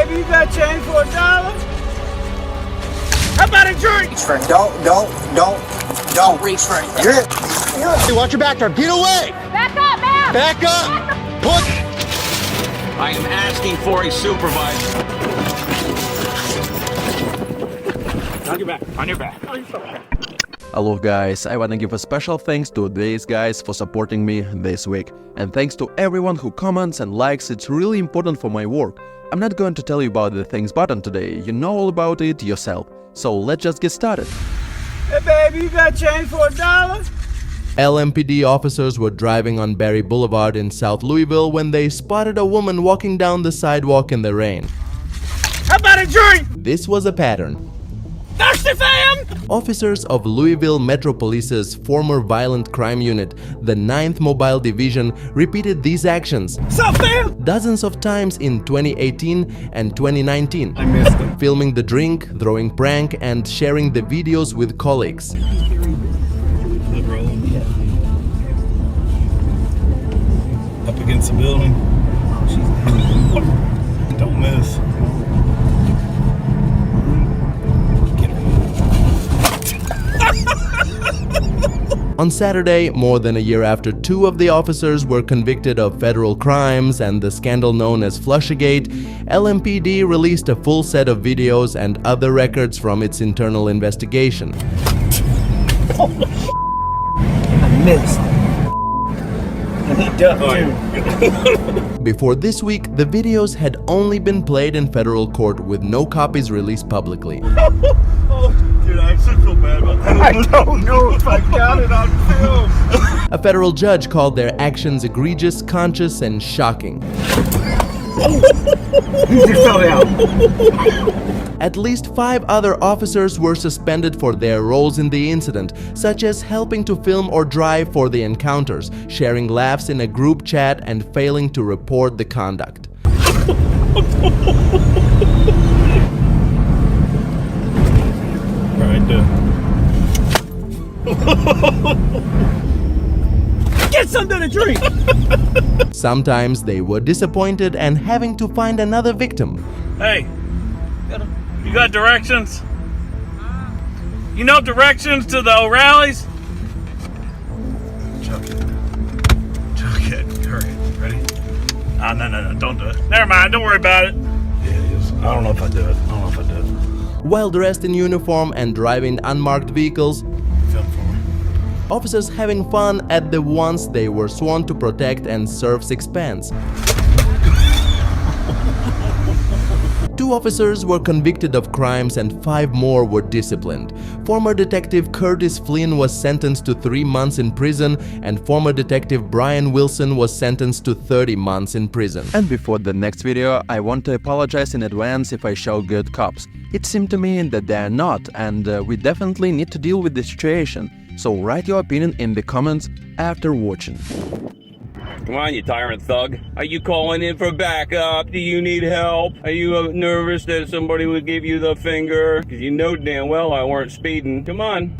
baby, you got change for $1? How about a drink? Don't reach for anything. Hey, watch your back, get away! Back up, man! Back up! Push! I am asking for a supervisor. On your back. On your back. Hello guys, I wanna give a special thanks to these guys for supporting me this week. And thanks to everyone who comments and likes, it's really important for my work. I'm not going to tell you about the thanks button today, you know all about it yourself. So let's just get started. Hey baby, you got change for $1? LMPD officers were driving on Berry Boulevard in South Louisville when they spotted a woman walking down the sidewalk in the rain. How about a drink? This was a pattern. Thirsty fam? Officers of Louisville Metro Police's former violent crime unit, the 9th Mobile Division, repeated these actions Sup fam? dozens of times in 2018 and 2019. I missed him. Filming the drink, throwing prank, and sharing the videos with colleagues. Up against the building. Don't miss. On Saturday, more than a year after two of the officers were convicted of federal crimes and the scandal known as Flushgate, LMPD released a full set of videos and other records from its internal investigation. I missed. And he ducked too. Before this week, the videos had only been played in federal court with no copies released publicly. Dude, I actually feel bad about that. I don't know if I got it on film. A federal judge called their actions egregious, conscious, and shocking. He just fell out. At least 5 other officers were suspended for their roles in the incident, such as helping to film or drive for the encounters, sharing laughs in a group chat, and failing to report the conduct. Right there. Get something to drink. Sometimes they were disappointed and having to find another victim. Hey, you got directions? You know directions to the O'Reillys? Chuck it. Hurry. Ready? Ah, no, don't do it. Never mind, don't worry about it. Yeah, it is. I don't know if I do it. While dressed in uniform and driving unmarked vehicles, Film for me. officers having fun at the ones they were sworn to protect and serve's expense. 2 officers were convicted of crimes and 5 more were disciplined. Former Detective Curtis Flynn was sentenced to 3 months in prison and former Detective Brian Wilson was sentenced to 30 months in prison. And before the next video, I want to apologize in advance if I show good cops. It seemed to me that they are not, and we definitely need to deal with the situation. So write your opinion in the comments after watching. Come on, you tyrant thug. Are you calling in for backup? Do you need help? Are you nervous that somebody would give you the finger? Because you know damn well I weren't speeding. Come on.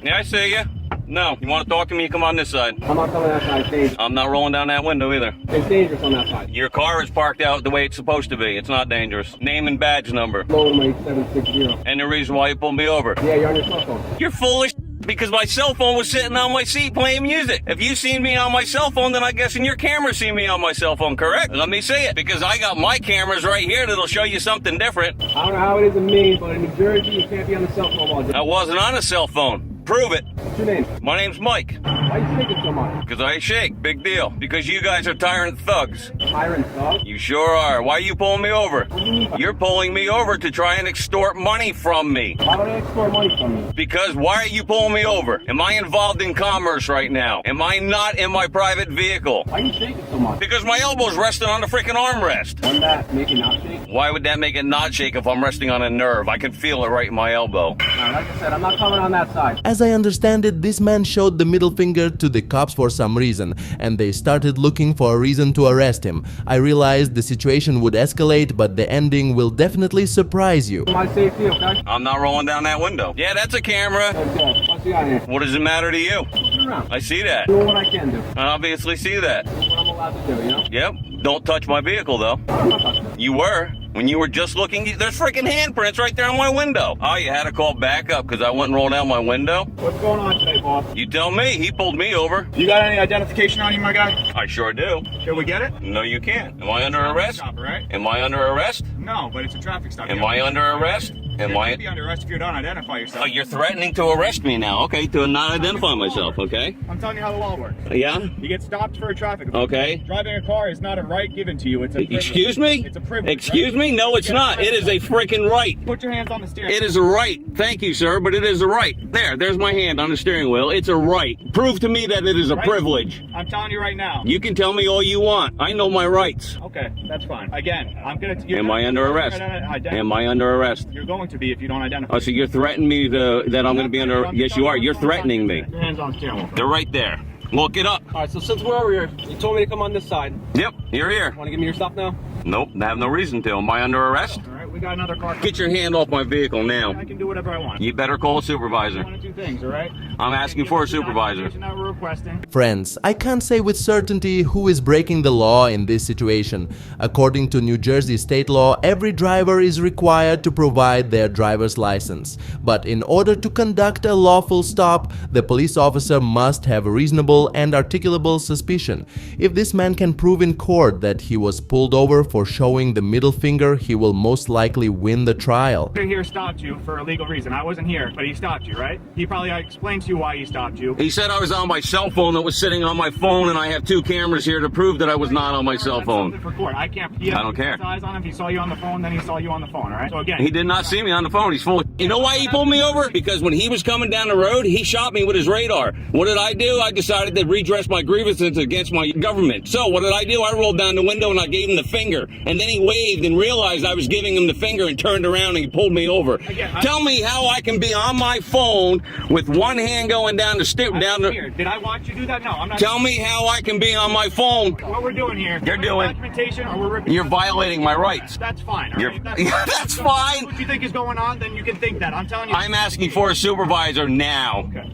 Yeah, I see ya. No, you want to talk to me? Come on this side. I'm not coming outside. It's dangerous. I'm not rolling down that window either. It's dangerous on that side. Your car is parked out the way it's supposed to be. It's not dangerous. Name and badge number. Lower my 760. And the reason why you pulled me over. Yeah, you're on your cell phone. You're foolish because my cell phone was sitting on my seat playing music. If you seen me on my cell phone, then I guess in your camera see me on my cell phone, correct? Let me see it, because I got my cameras right here that'll show you something different. I don't know how it is in Maine, but in New Jersey, you can't be on the cell phone all day. I wasn't on a cell phone. Prove it. What's your name? My name's Mike. Why are you shaking so much? Because I shake. Big deal. Because you guys are tyrant thugs. Tyrant thug? You sure are. Why are you pulling me over? What do you mean by You're pulling me over to try and extort money from me. Why would I extort money from you? Because why are you pulling me over? Am I involved in commerce right now? Am I not in my private vehicle? Why are you shaking so much? Because my elbow's resting on the freaking armrest. Wouldn't that make it not shake? Why would that make it not shake if I'm resting on a nerve? I can feel it right in my elbow. Like I said, I'm not coming on that side. As I understand it, this man showed the middle finger to the cops for some reason, and they started looking for a reason to arrest him. I realized the situation would escalate, but the ending will definitely surprise you. For my safety, okay? I'm not rolling down that window. Yeah, that's a camera. Okay, what's you got here? What does it matter to you? Turn around. I see that. Do what I can do. I obviously see that. That's what I'm allowed to do, you know? Yep. Don't touch my vehicle, though. I'm not touching it. You were. When you were just looking, there's freaking handprints right there on my window. Oh, you had to call backup because I went and rolled out my window? What's going on today, boss? You tell me. He pulled me over. You got any identification on you, my guy? I sure do. Can we get it? No, you can't. Am I under arrest? Stop, right? Am I under arrest? No, but it's a traffic stop. Am I under arrest? Am I? You'll be under arrest if you don't identify yourself. Oh, you're threatening to arrest me now. Okay, to not identify myself, okay? I'm telling you how the law works. Yeah? You get stopped for a traffic offense. Okay. Driving a car is not a right given to you. It's a privilege. Excuse me? It's a privilege. Excuse me? No, it's not. It is a freaking right. Put your hands on the steering. It is a right. Thank you, sir, but it is a right. There's my hand on the steering wheel. It's a right. Prove to me that it is a Right? privilege. I'm telling you right now. You can tell me all you want. I know my rights. Okay, that's fine. Again, I'm gonna. Am I under arrest? Am I under arrest? You're going to be if you don't identify. Oh, so you're threatening me that I'm going to be under... Yes, you are. You're threatening me. Your hands on the steering wheel. They're right there. Look it up. All right, so since we're over here, you told me to come on this side. Yep, you're here. Want to give me your stuff now? Nope, I have no reason to. Am I under arrest? All right, we got another car. Get your hand off my vehicle now. I can do whatever I want. You better call a supervisor. One of two things, all right? I'm asking for a supervisor. That we're requesting. Friends, I can't say with certainty who is breaking the law in this situation. According to New Jersey state law, every driver is required to provide their driver's license. But in order to conduct a lawful stop, the police officer must have a reasonable and articulable suspicion. If this man can prove in court that he was pulled over for showing the middle finger, he will most likely win the trial. Here stopped you for a legal reason. I wasn't here, but he stopped you, right? He probably explained to you why he stopped you. He said I was on my cell phone that was sitting on my phone, and I have two cameras here to prove that I was not on my cell That's phone. something for court. I can't. I don't care. Eyes on him. If he saw you on the phone, then he saw you on the phone. All right. So again, He did not see me on the phone. He's full of... You know why he pulled me over? Because when he was coming down the road, he shot me with his radar. What did I do? I decided to redress my grievances against my government. So what did I do? I rolled down the window and I gave him the finger. And then he waved and realized I was giving him the finger and turned around and he pulled me over. Tell me how I can be on my phone with one hand going down the step down the... Did I watch you do that? No, I'm not. Tell me how I can be on my phone. What we're doing here. You're doing... documentation, or we're ripping. You're violating my rights. That's fine. You're... Right? That's fine. What you think is going on, then you can think that. I'm telling you. I'm asking for a supervisor now. Okay.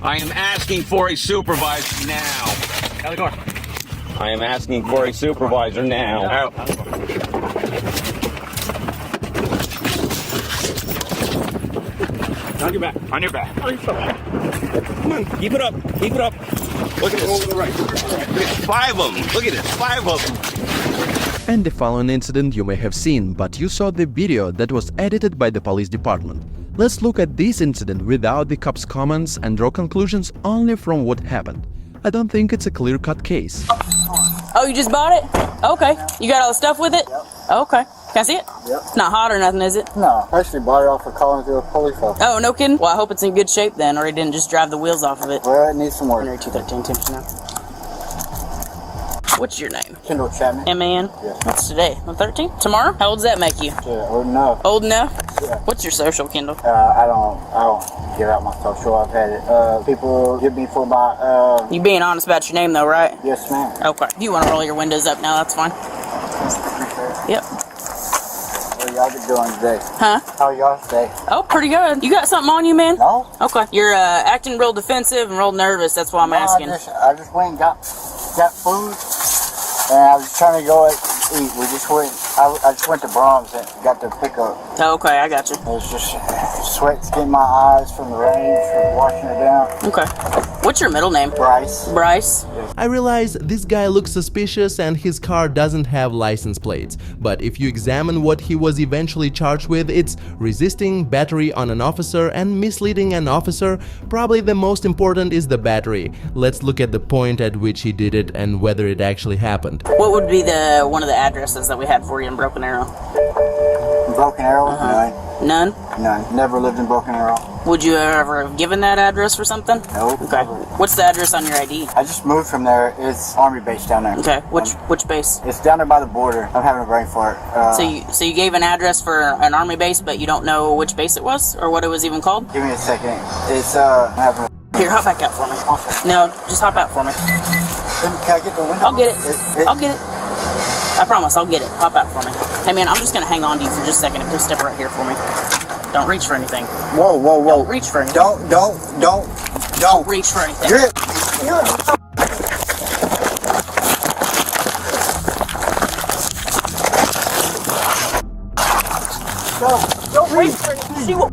I am asking for a supervisor now. Out the car. I am asking for a supervisor now. Out. On your back. On your back. Come on, keep it up. Keep it up. Look at this. Over the right. Look at 5 of them. Look at this. 5 of them. And the following incident you may have seen, but you saw the video that was edited by the police department. Let's look at this incident without the cops' comments and draw conclusions only from what happened. I don't think it's a clear-cut case. Oh, you just bought it? Okay. You got all the stuff with it? Yep. Okay. Can I see it? Yep. It's not hot or nothing, is it? No, I actually bought it off of Collinsville police officer. Oh, no kidding? Well, I hope it's in good shape then, or he didn't just drive the wheels off of it. Well, it needs some work. January 213 temperature now. What's your name? Kendall Chapman. M-A-N? Yeah. What's today? The 13th? Tomorrow? How old does that make you? Yeah, old enough. Old enough? Yeah. What's your social, Kendall? I don't give out my social. I've had it. People give me for my, You being honest about your name, though, right? yes, ma'am. Okay. If you want to roll your windows up now, that's fine. Yep. What y'all been doing today? Huh? How y'all today? Oh, pretty good. You got something on you, man? No. Okay. You're acting real defensive and real nervous. That's why I'm asking. I just went and got food, and I was trying to go eat. We just went. I just went to Brahms and got the pickup. Oh, okay, I got you. It was just sweat's getting my eyes from the rain, from washing it down. Okay. What's your middle name? Bryce. Bryce. I realize this guy looks suspicious and his car doesn't have license plates, but if you examine what he was eventually charged with, it's resisting, battery on an officer, and misleading an officer. Probably the most important is the battery. Let's look at the point at which he did it and whether it actually happened. What would be one of the addresses that we had for you in Broken Arrow? Broken Arrow? None? None. Never lived in Broken Arrow. Would you ever have given that address for something? Nope. Okay. What's the address on your ID? I just moved from there. It's Army base down there. Okay. Which base? It's down there by the border. I'm having a brain fart. So you gave an address for an Army base, but you don't know which base it was or what it was even called? Give me a second. It's I'm having. Here, hop back out for me. No, just hop out for me. Can I get the window? I'll get it. I'll get it. I promise, I'll get it. Hop out for me. Hey man, I'm just gonna hang on to you for just a second. Just step right here for me. Don't reach for anything. Whoa, whoa, whoa. Don't reach for anything. Don't reach for anything. You're Don't wait for it. She will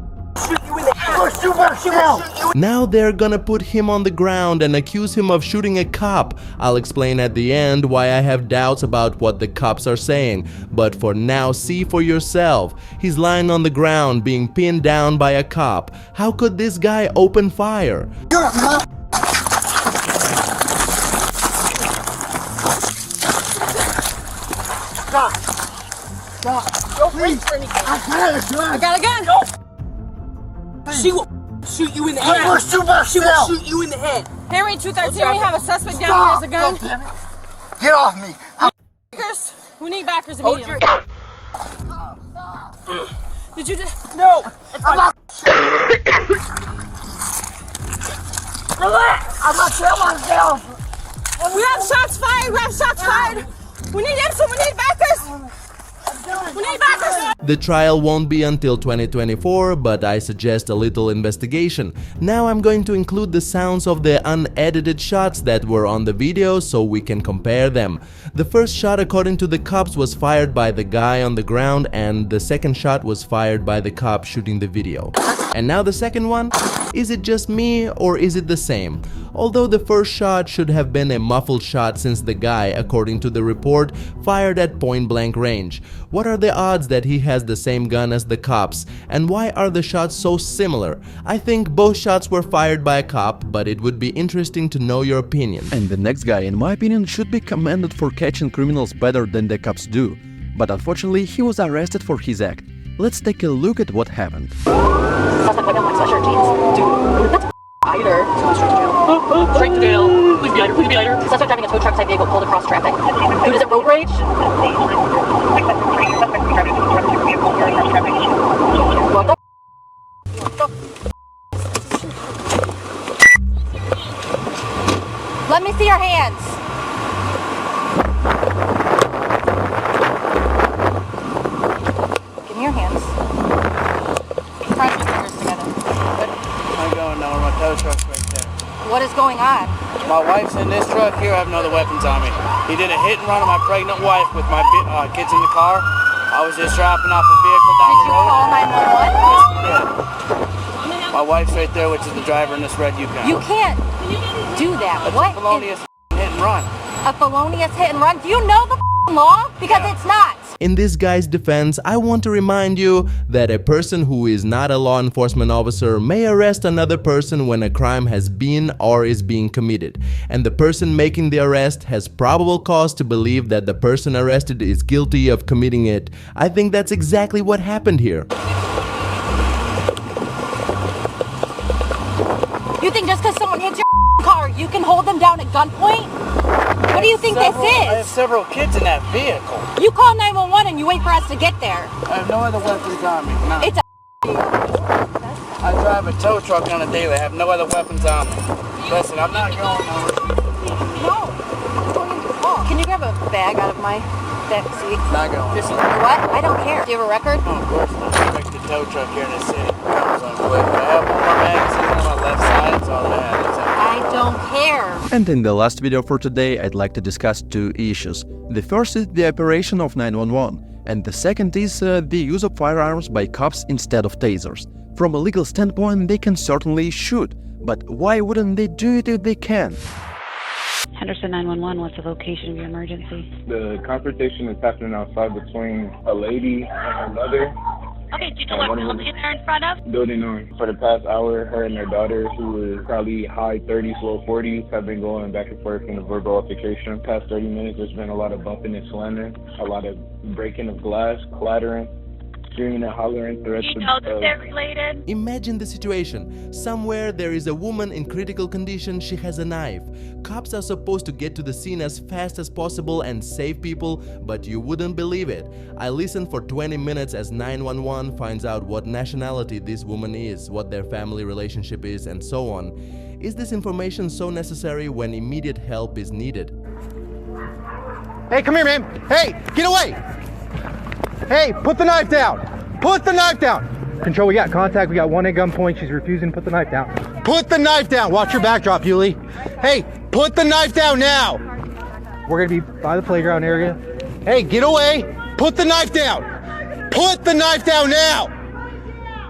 shoot you in the head. She will shoot you. Now they're gonna put him on the ground and accuse him of shooting a cop. I'll explain at the end why I have doubts about what the cops are saying, but for now see for yourself. He's lying on the ground being pinned down by a cop. How could this guy open fire? You're a mother. Don't wait for anything. I got a gun. No. She will shoot you in the head. She will shoot you in the head. Henry 213, we have a suspect down here has a gun. Get off me. Backers. We need backers immediately. Did you just... No. Relax. I'm not killing myself. We have shots fired. We have shots fired. We need info. We need backers. We need backers. The trial won't be until 2024, but I suggest a little investigation. Now I'm going to include the sounds of the unedited shots that were on the video so we can compare them. The first shot, according to the cops, was fired by the guy on the ground, and the second shot was fired by the cop shooting the video. And now the second one? Is it just me or is it the same? Although the first shot should have been a muffled shot since the guy, according to the report, fired at point-blank range. What are the odds that he has the same gun as the cops? And why are the shots so similar? I think both shots were fired by a cop, but it would be interesting to know your opinion. And the next guy, in my opinion, should be commended for catching criminals better than the cops do. But unfortunately, he was arrested for his act. Let's take a look at what happened. Suspect went down like sweatshirt jeans. Dude, that's either. Straight to jail. Please be either. Please be either. Suspect driving a tow truck type vehicle pulled across traffic. Dude, is it road rage? What the? Let me see your hands. Give me your hands. Press your fingers together. I'm going now. My tow truck's right there. What is going on? My wife's in this truck here. I have no other weapons on me. He did a hit and run on my pregnant wife with my kids in the car. I was just dropping off a vehicle down the road. Did you call 911? Yeah. My wife's right there, which is the driver in this red Yukon. You can't do that. That's What? a felonious hit and run. A felonious hit and run? Do you know the law? Because it's not. In this guy's defense, I want to remind you that a person who is not a law enforcement officer may arrest another person when a crime has been or is being committed, and the person making the arrest has probable cause to believe that the person arrested is guilty of committing it. I think that's exactly what happened here. You think just because someone hits your car, you can hold them down at gunpoint? What do you think this I have is? several kids in that vehicle. You call 911 and you wait for us to get there. I have no other weapons on me. No. It's a I drive a tow truck on a daily. I have no other weapons on me. Listen, I'm not going nowhere. No. Can you grab a bag out of my back seat? Not going. You know what? I don't care. Do you have a record? Oh, of course not. I like the tow truck here in the city. Comes on quick. I have one more magazine on my left side. That's all that I have. I don't care. And in the last video for today, I'd like to discuss two issues. The first is the operation of 911, and the second is the use of firearms by cops instead of tasers. From a legal standpoint, they can certainly shoot, but why wouldn't they do it if they can? Henderson 911, what's the location of your emergency? The confrontation is happening outside between a lady and her mother. Okay, do you know what building they're in front of? Building on. For the past hour, her and her daughter, who is probably high 30s, low 40s, have been going back and forth in a verbal altercation. Past 30 minutes, there's been a lot of bumping and slamming, a lot of breaking of glass, clattering, screaming and hollering, threats. Do you know that they're related? Imagine the situation. Somewhere there is a woman in critical condition, she has a knife. Cops are supposed to get to the scene as fast as possible and save people, but you wouldn't believe it. I listened for 20 minutes as 911 finds out what nationality this woman is, what their family relationship is, and so on. Is this information so necessary when immediate help is needed? Hey, come here, man. Hey, get away. Hey, put the knife down. Put the knife down. Control, we got contact. We got one at gunpoint. She's refusing to put the knife down. Put the knife down. Watch your backdrop, Yuli. Hey, put the knife down now. We're going to be by the playground area. Hey, get away. Put the knife down. Put the knife down now!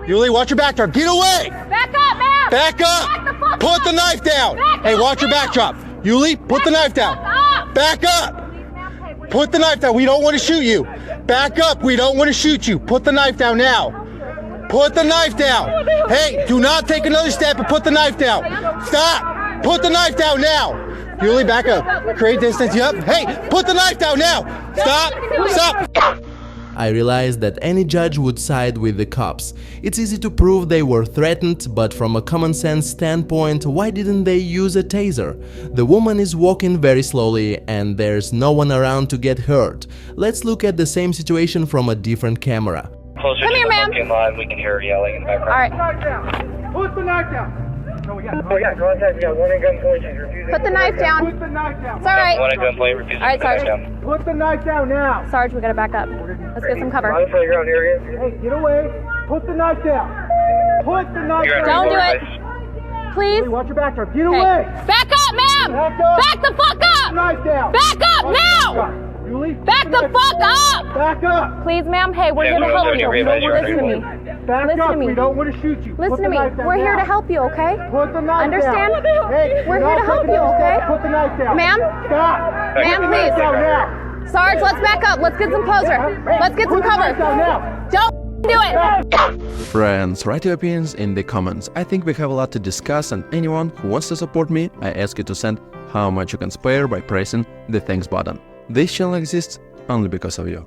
Yulie, watch your back drop. Get away! Back up, ma'am! Back up! Back the fuck Put up. the knife down! Back Hey, up watch your back now. drop. Yulie, put the knife down. Up. Back up! Put the knife down. We don't want to shoot you. Back up. We don't want to shoot you. Put the knife down now. Put the knife down. Hey, do not take another step and put the knife down. Stop. Put the knife down now. Yulie, back up. Create distance. Yep. Hey, put the knife down now. Stop. Stop. I realized that any judge would side with the cops. It's easy to prove they were threatened, but from a common sense standpoint, why didn't they use a taser? The woman is walking very slowly and there's no one around to get hurt. Let's look at the same situation from a different camera. Closer Come to here, the ma'am. booking line, we can hear her yelling in the background. All right. Put the knife down. No, we got contact. We got one at gunpoint. She's refusing. Put the knife down. Put the knife down. It's all right. One at gunpoint, refusing All right, to put the Sarge. knife down. Put the knife down now. Sarge, we gotta back up. Let's get some cover. On playground area. Hey, get away. Put the knife down. Put the knife You're down. Don't do it. Please. Hey, watch your back drop. Get Okay. away. Back up, ma'am! Back up. Back the fuck Put the up! knife down. Back up now! Yulie, Back the fuck up! Back up. Please, ma'am. Hey, we're Yeah, here to no, help no, you. you're right, you're Listen to me. Back Listen up. to me. We don't want to shoot you. Listen Put to the me. knife down We're here now. to help you, okay? Put the knife Understand? down. Hey, We're do here not to help take you, another okay? step. Put the knife down. Ma'am? Stop. Ma'am, Put the knife please. down now. Sarge, let's back up. Let's get some closer. Let's get some Put the cover. knife down now. Don't do it. Friends, write your opinions in the comments. I think we have a lot to discuss, and anyone who wants to support me, I ask you to send how much you can spare by pressing the thanks button. This channel exists only because of you.